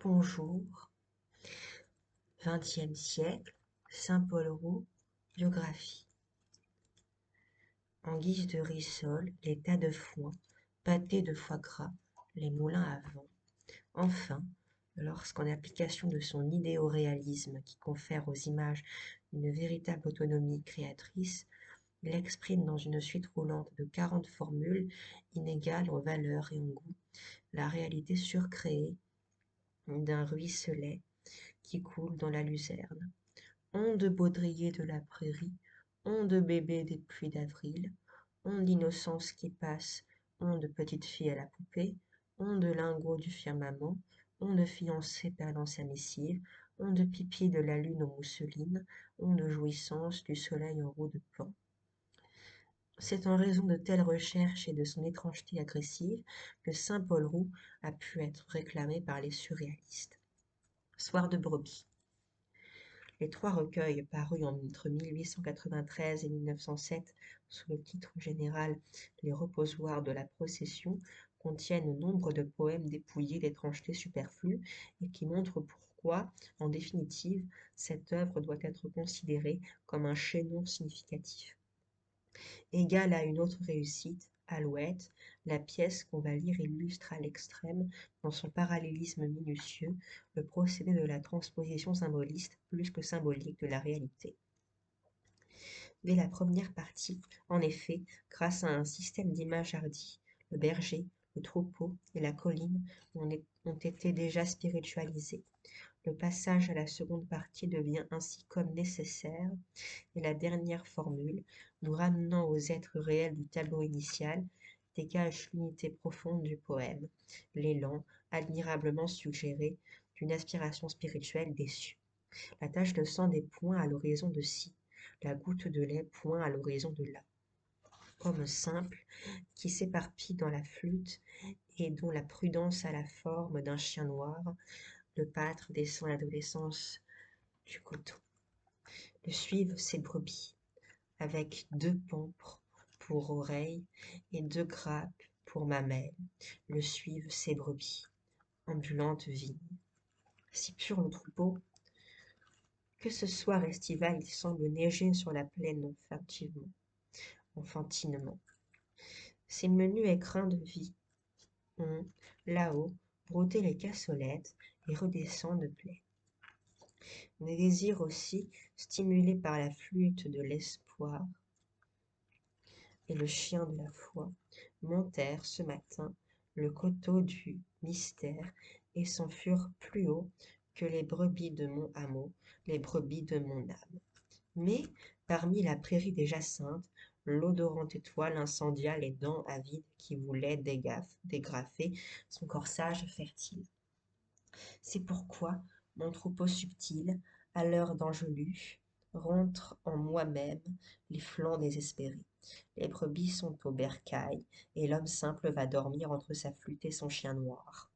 Bonjour, XXe siècle, Saint-Paul-Roux, biographie. En guise de rissole, les tas de foin, pâtés de foie gras, les moulins à vent. Enfin, lorsqu'en application de son idéoréalisme qui confère aux images une véritable autonomie créatrice, il exprime dans une suite roulante de 40 formules inégales en valeur et en goût la réalité surcréée d'un ruisselet qui coule dans la luzerne. Ondes baudriers de la prairie, ondes bébés des pluies d'avril, ondes d'innocence qui passe, ondes petite fille à la poupée, ondes lingots du firmament, ondes fiancée perdant sa missive, ondes pipi de la lune aux mousselines, ondes jouissance du soleil en roue de pan. C'est en raison de telles recherches et de son étrangeté agressive que Saint-Paul-Roux a pu être réclamé par les surréalistes. Soir de brebis. Les trois recueils, parus entre 1893 et 1907 sous le titre général Les reposoirs de la procession, contiennent nombre de poèmes dépouillés d'étrangetés superflues et qui montrent pourquoi, en définitive, cette œuvre doit être considérée comme un chaînon significatif. Égale à une autre réussite, Alouette, la pièce qu'on va lire illustre à l'extrême, dans son parallélisme minutieux, le procédé de la transposition symboliste plus que symbolique de la réalité. Dès la première partie, en effet, grâce à un système d'images hardies, le berger, le troupeau et la colline ont été déjà spiritualisés. Le passage à la seconde partie devient ainsi comme nécessaire, et la dernière formule, nous ramenant aux êtres réels du tableau initial, dégage l'unité profonde du poème, l'élan, admirablement suggéré, d'une aspiration spirituelle déçue. La tache de sang des points à l'horizon de ci, la goutte de lait point à l'horizon de là. Homme simple, qui s'éparpille dans la flûte et dont la prudence a la forme d'un chien noir, le pâtre descend l'adolescence du coteau. Le suivent ses brebis, avec 2 pampres pour oreilles et 2 grappes pour mamelles. Le suivent ses brebis, ambulante vigne. Si pur le troupeau, que ce soir estival il semble neiger sur la plaine enfantinement. Ces menus écrins de vie ont, là-haut, brouté les cassolettes et redescendent de plaie. Mes désirs aussi, stimulés par la flûte de l'espoir et le chien de la foi, montèrent ce matin le coteau du mystère et s'enfurent plus haut que les brebis de mon hameau, les brebis de mon âme. Mais, parmi la prairie des jacinthes, l'odorante étoile incendia les dents avides qui voulaient dégrafer son corsage fertile. C'est pourquoi mon troupeau subtil, à l'heure d'Angelus, rentre en moi-même les flancs désespérés. Les brebis sont au bercail, et l'homme simple va dormir entre sa flûte et son chien noir.